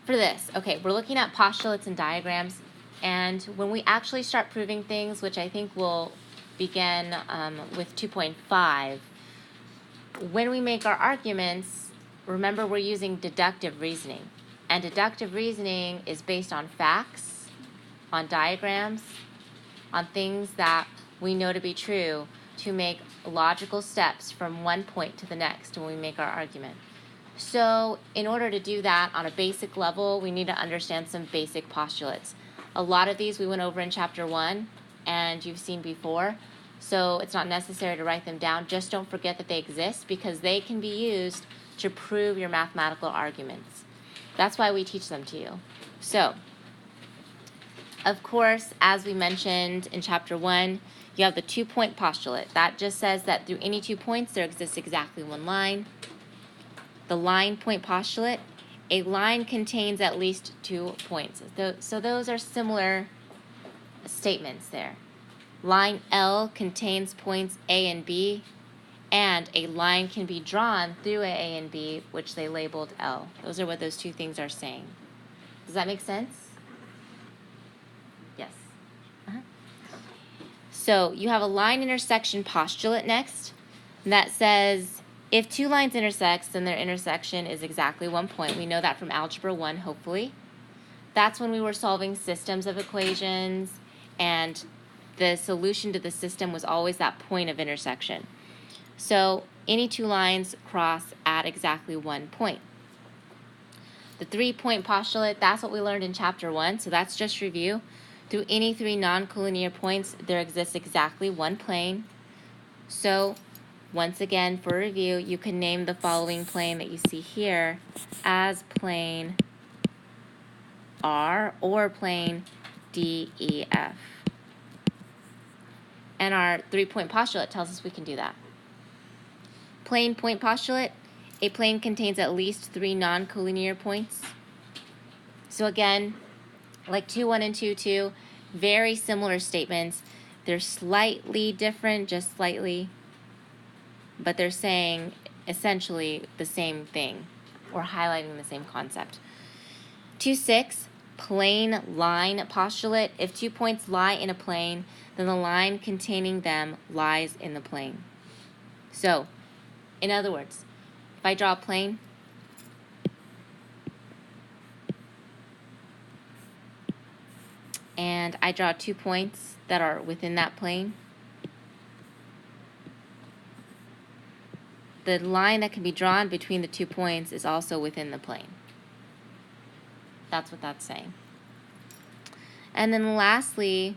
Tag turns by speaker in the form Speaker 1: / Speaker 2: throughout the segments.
Speaker 1: for this, okay, we're looking at postulates and diagrams, and when we actually start proving things, which I think will begin with 2.5, when we make our arguments, remember we're using deductive reasoning. And deductive reasoning is based on facts, on diagrams, on things that we know to be true to make logical steps from one point to the next when we make our argument. So in order to do that on a basic level, we need to understand some basic postulates. A lot of these we went over in chapter 1 and you've seen before, so it's not necessary to write them down. Just don't forget that they exist because they can be used to prove your mathematical arguments. That's why we teach them to you. So, of course, as we mentioned in chapter 1, you have the 2-point postulate. That just says that through any 2 points there exists exactly one line. The line point postulate, a line contains at least 2 points. So those are similar statements there. Line L contains points A and B, and a line can be drawn through A and B, which they labeled L. Those are what those 2 things are saying. Does that make sense? Yes. So you have a line intersection postulate next, and that says if 2 lines intersect, then their intersection is exactly 1 point. We know that from Algebra 1, hopefully. That's when we were solving systems of equations, and the solution to the system was always that point of intersection. So any 2 lines cross at exactly 1 point. The 3-point postulate, that's what we learned in chapter 1, so that's just review. Through any 3 non-collinear points, there exists exactly 1 plane. So once again, for review, you can name the following plane that you see here as plane R or plane DEF. And our 3-point postulate tells us we can do that. Plane point postulate, a plane contains at least 3 non-collinear points. So again, like 2-1 and 2-2, very similar statements. They're slightly different, just slightly, but they're saying essentially the same thing or highlighting the same concept. 2-6, plane line postulate. If 2 points lie in a plane, then the line containing them lies in the plane. So, in other words, if I draw a plane, and I draw 2 points that are within that plane, the line that can be drawn between the 2 points is also within the plane. That's what that's saying. And then lastly,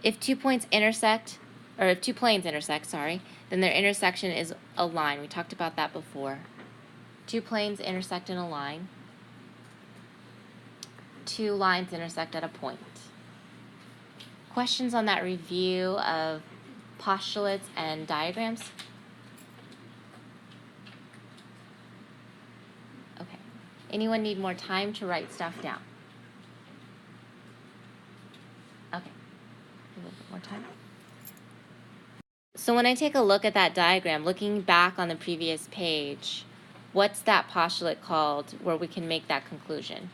Speaker 1: if 2 points intersect, or if 2 planes intersect, then their intersection is a line. We talked about that before. 2 planes intersect in a line. 2 lines intersect at a point. Questions on that review of postulates and diagrams? Okay. Anyone need more time to write stuff down? Okay. A little bit more time. So when I take a look at that diagram, looking back on the previous page, what's that postulate called where we can make that conclusion?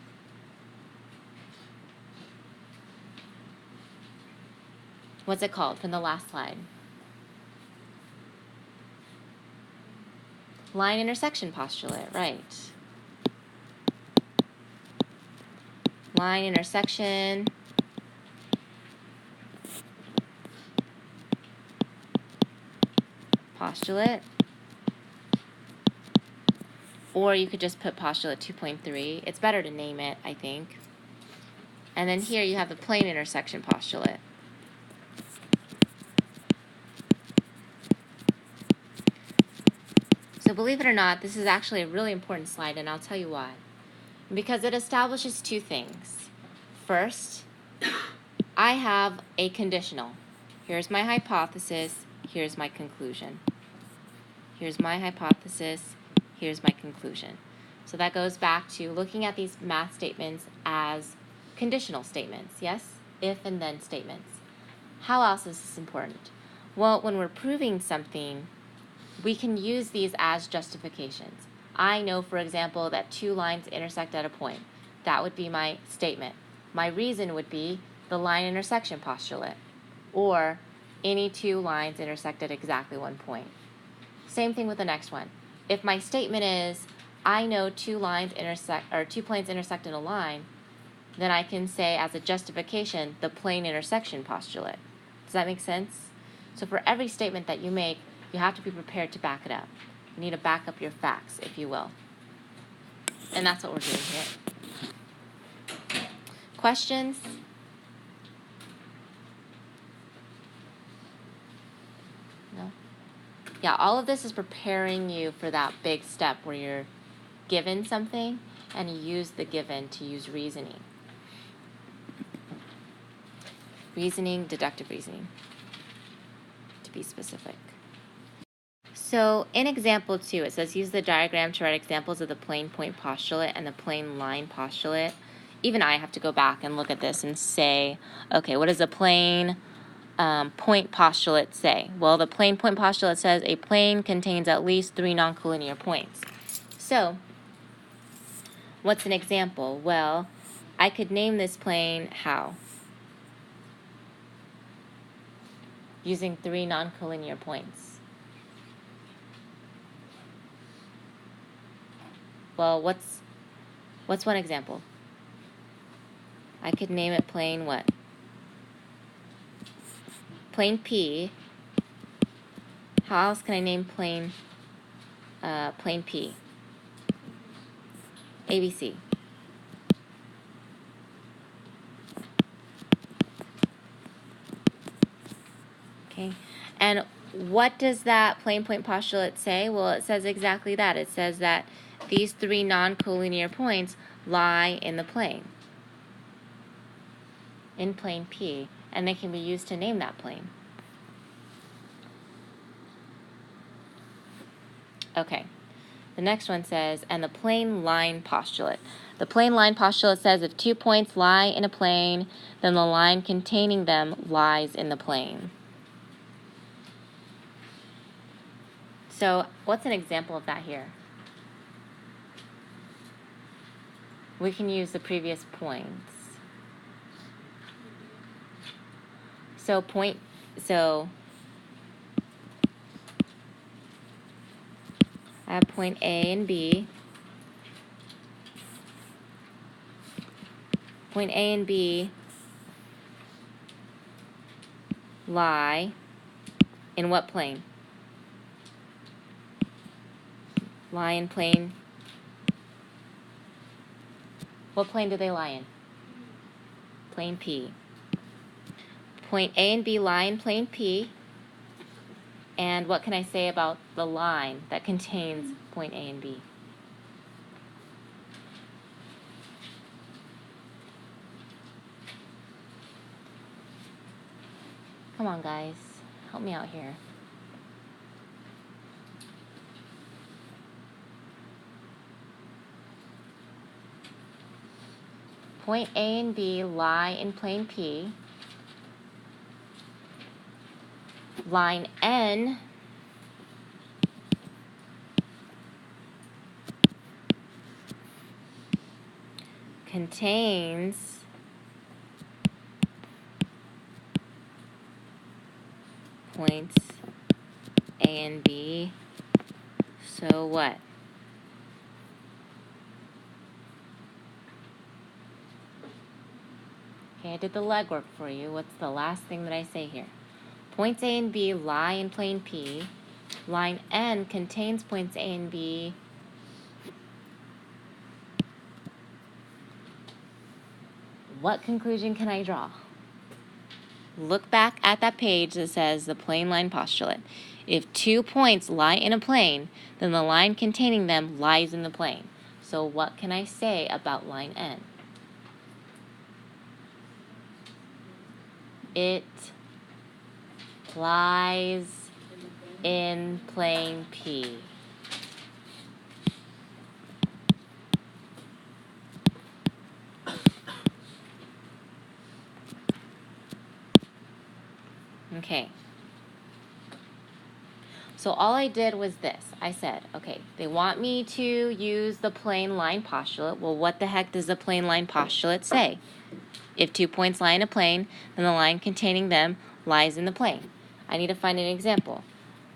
Speaker 1: What's it called from the last slide? Line intersection postulate, right. Line intersection postulate. Or you could just put postulate 2.3. It's better to name it, I think. And then here you have the plane intersection postulate. So believe it or not, this is actually a really important slide, and I'll tell you why. Because it establishes 2 things. First, I have a conditional. Here's my hypothesis, here's my conclusion. Here's my hypothesis, here's my conclusion. So that goes back to looking at these math statements as conditional statements, yes? If and then statements. How else is this important? Well, when we're proving something, we can use these as justifications. I know, for example, that two lines intersect at a point. That would be my statement. My reason would be the line intersection postulate, or any two lines intersect at exactly one point. Same thing with the next one. If my statement is, I know two planes intersect in a line, then I can say as a justification, the plane intersection postulate. Does that make sense? So for every statement that you make, you have to be prepared to back it up. You need to back up your facts, if you will. And that's what we're doing here. Questions? No? Yeah, all of this is preparing you for that big step where you're given something and you use the given to use reasoning. Reasoning, deductive reasoning, to be specific. So in example 2, it says use the diagram to write examples of the plane point postulate and the plane line postulate. Even I have to go back and look at this and say, okay, what does the plane point postulate say? Well, the plane point postulate says a plane contains at least 3 non-collinear points. So what's an example? Well, I could name this plane how? Using 3 non-collinear points. Well, what's one example? I could name it plane what? Plane P. How else can I name plane P? ABC. Okay, and what does that plane point postulate say? Well, it says exactly that. It says that these 3 non-collinear points lie in the plane, in plane P, and they can be used to name that plane. Okay, the next one says, and the plane line postulate. The plane line postulate says if 2 points lie in a plane, then the line containing them lies in the plane. So what's an example of that here? We can use the previous points. So I have point A and B. Point A and B lie in what plane? Lie in plane. What plane do they lie in? Plane P. Point A and B lie in plane P. And what can I say about the line that contains point A and B? Come on, guys. Help me out here. Point A and B lie in plane P. Line N contains points A and B. So what? Okay, I did the legwork for you. What's the last thing that I say here? Points A and B lie in plane P. Line N contains points A and B. What conclusion can I draw? Look back at that page that says the plane line postulate. If 2 points lie in a plane, then the line containing them lies in the plane. So what can I say about line N? It lies in plane P. Okay. So all I did was this. I said, okay, they want me to use the plane line postulate. Well, what the heck does the plane line postulate say? If 2 points lie in a plane, then the line containing them lies in the plane. I need to find an example.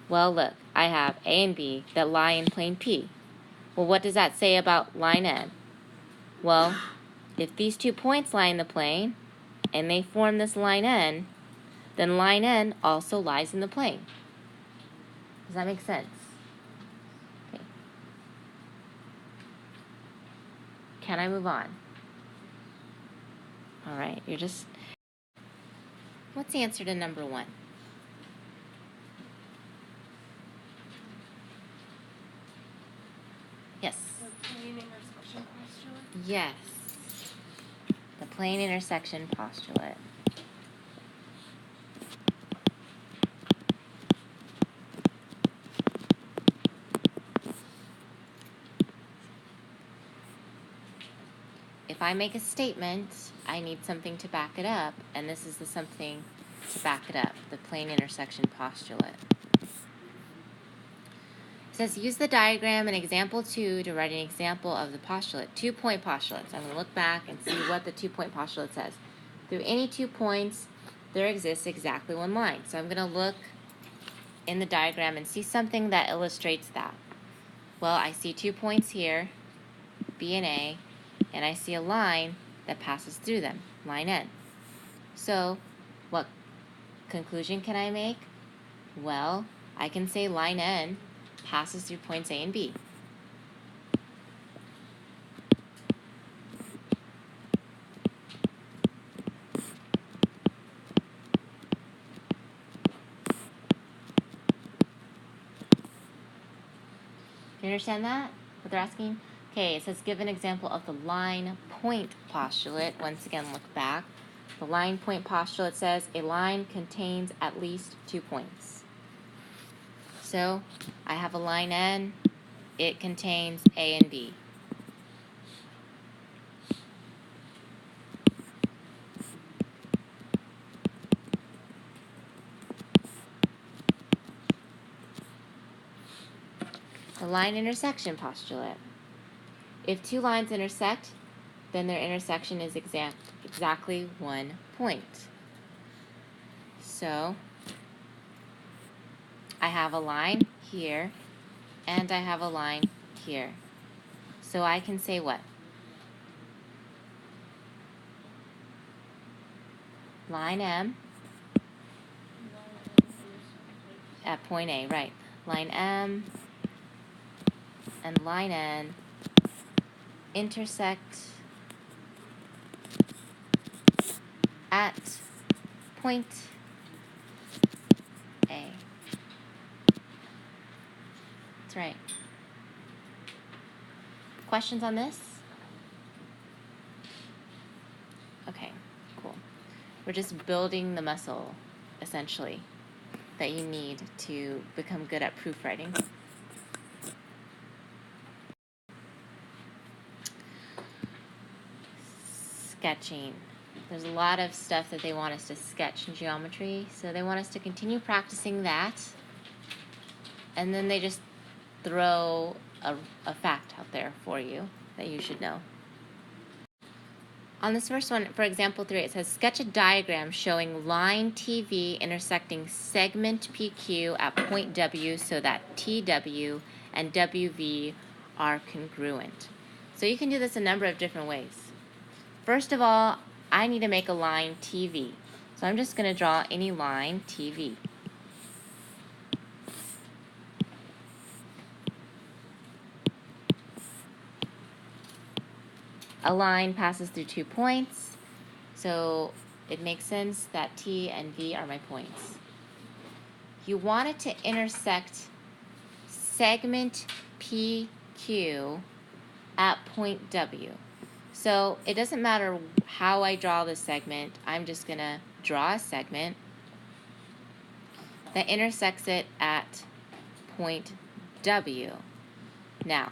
Speaker 1: Well, look, I have A and B that lie in plane P. Well, what does that say about line N? Well, if these 2 points lie in the plane and they form this line N, then line N also lies in the plane. Does that make sense? Okay. Can I move on? All right, you're just... What's the answer to number 1? Yes.
Speaker 2: The plane intersection postulate?
Speaker 1: Yes. The plane intersection postulate. If I make a statement, I need something to back it up, and this is the something to back it up, the plane intersection postulate. It says, use the diagram in example 2 to write an example of the postulate. 2-point postulates. I'm going to look back and see what the 2-point postulate says. Through any 2 points, there exists exactly one line. So I'm going to look in the diagram and see something that illustrates that. Well, I see 2 points here, B and A, and I see a line that passes through them, line N. So what conclusion can I make? Well, I can say line N passes through points A and B. Do you understand that? What they're asking? Okay, it says give an example of the line point postulate. Once again, look back. The line point postulate says a line contains at least 2 points. So I have a line N. It contains A and B. The line intersection postulate. If 2 lines intersect, then their intersection is exactly 1 point. So I have a line here, and I have a line here. So I can say what? Line M at point A, right. Line M and line N intersect at point A. That's right. Questions on this? Okay, cool. We're just building the muscle, essentially, that you need to become good at proofwriting. Sketching. There's a lot of stuff that they want us to sketch in geometry, so they want us to continue practicing that, and then they just throw a fact out there for you that you should know. On this first one, for example 3, it says sketch a diagram showing line TV intersecting segment PQ at point W so that TW and WV are congruent. So you can do this a number of different ways. First of all, I need to make a line TV. So I'm just going to draw any line TV. A line passes through 2 points, so it makes sense that T and V are my points. You want it to intersect segment PQ at point W. So it doesn't matter how I draw the segment, I'm just going to draw a segment that intersects it at point W. Now,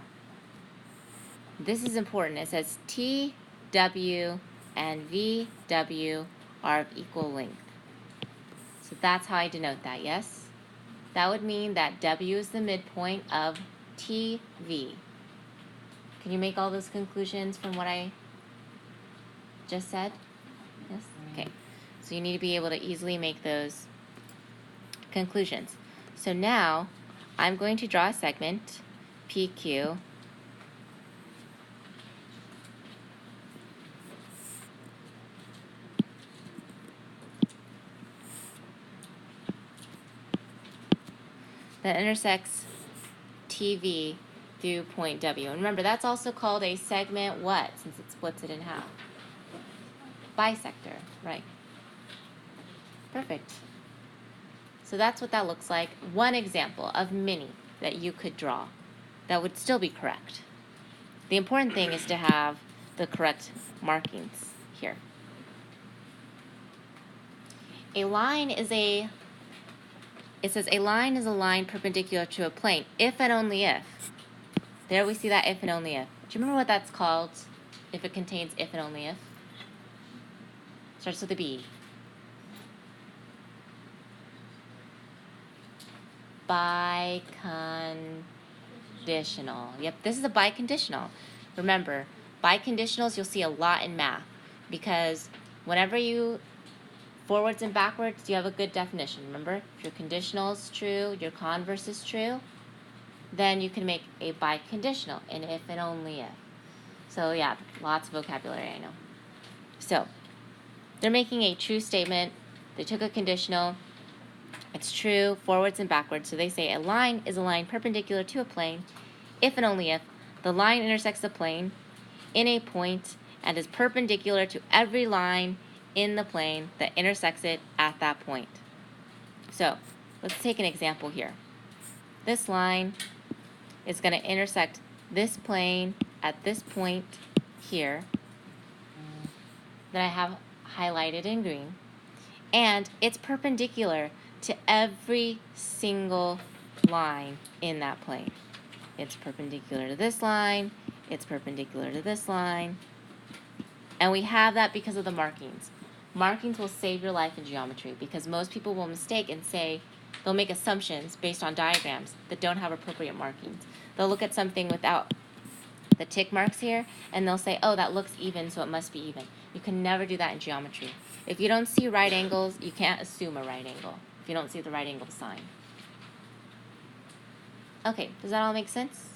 Speaker 1: this is important. It says T, W, and V, W are of equal length. So that's how I denote that, yes? that would mean that W is the midpoint of TV. Can you make all those conclusions from what I just said? Yes? Okay. So you need to be able to easily make those conclusions. So now I'm going to draw a segment, PQ, that intersects TV through point W. And remember, that's also called a segment what, since it splits it in half? Bisector, right. Perfect. So that's what that looks like. One example of many that you could draw that would still be correct. The important thing is to have the correct markings here. A line is it says a line is a line perpendicular to a plane if and only if. There we see that if and only if. Do you remember what that's called if it contains if and only if? Starts with a B. Biconditional. Yep, this is a biconditional. Remember, biconditionals you'll see a lot in math because whenever you forwards and backwards, you have a good definition. Remember, if your conditional is true, your converse is true, then you can make a biconditional, an if and only if. So yeah, lots of vocabulary, I know. So they're making a true statement. They took a conditional. It's true, forwards and backwards. So they say a line is a line perpendicular to a plane if and only if the line intersects the plane in a point and is perpendicular to every line in the plane that intersects it at that point. So let's take an example here. This line is going to intersect this plane at this point here that I have highlighted in green, and it's perpendicular to every single line in that plane. It's perpendicular to this line, it's perpendicular to this line, and we have that because of the markings. Markings will save your life in geometry because most people will mistake and say they'll make assumptions based on diagrams that don't have appropriate markings. They'll look at something without the tick marks here and they'll say, oh, that looks even, so it must be even. You can never do that in geometry. If you don't see right angles, you can't assume a right angle if you don't see the right angle sign. Okay, does that all make sense?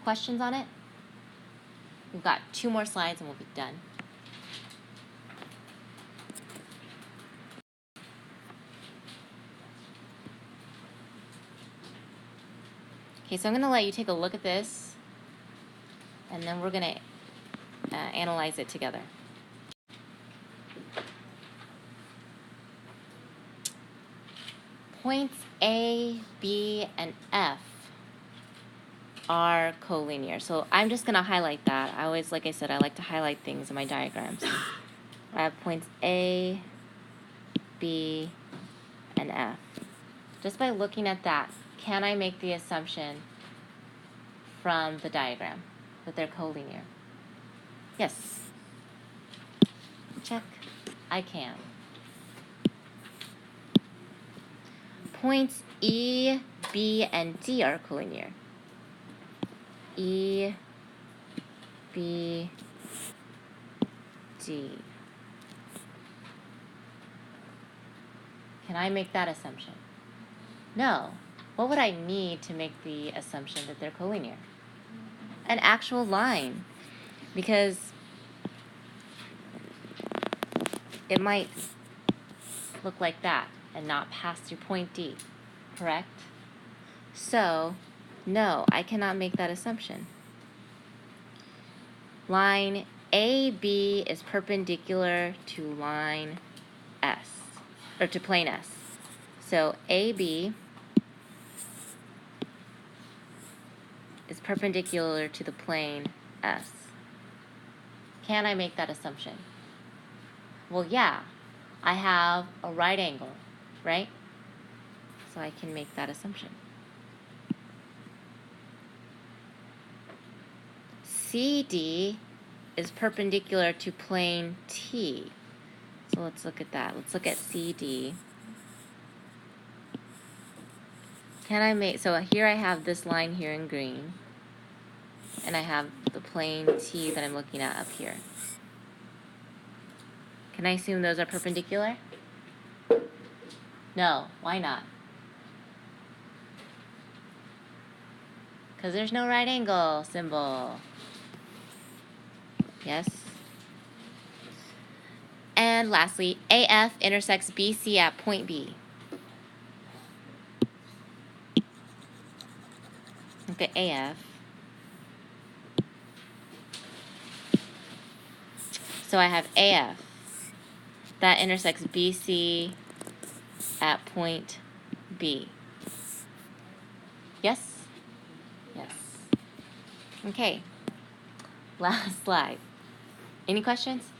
Speaker 1: Questions on it? We've got 2 more slides and we'll be done. Okay, so I'm going to let you take a look at this, and then we're going to analyze it together. Points A, B, and F are collinear. So I'm just going to highlight that. I always, like I said, I like to highlight things in my diagrams. I have points A, B, and F. Just by looking at that, can I make the assumption from the diagram that they're collinear? Yes. Check. I can. Points E, B, and D are collinear. E, B, D. Can I make that assumption? No. What would I need to make the assumption that they're collinear? An actual line. Because it might look like that and not pass through point D, correct? So, no, I cannot make that assumption. Line AB is perpendicular to line S, or to plane S. So AB is perpendicular to the plane S. Can I make that assumption? Well, yeah, I have a right angle, right? So I can make that assumption. CD is perpendicular to plane T. So let's look at that. Let's look at CD. can I make, so here I have this line here in green, and I have the plane T that I'm looking at up here. Can I assume those are perpendicular? No, why not? Because there's no right angle symbol. Yes? And lastly, AF intersects BC at point B. Look at AF. So I have AF that intersects BC at point B. Yes? Yes. Okay. Last slide. Any questions?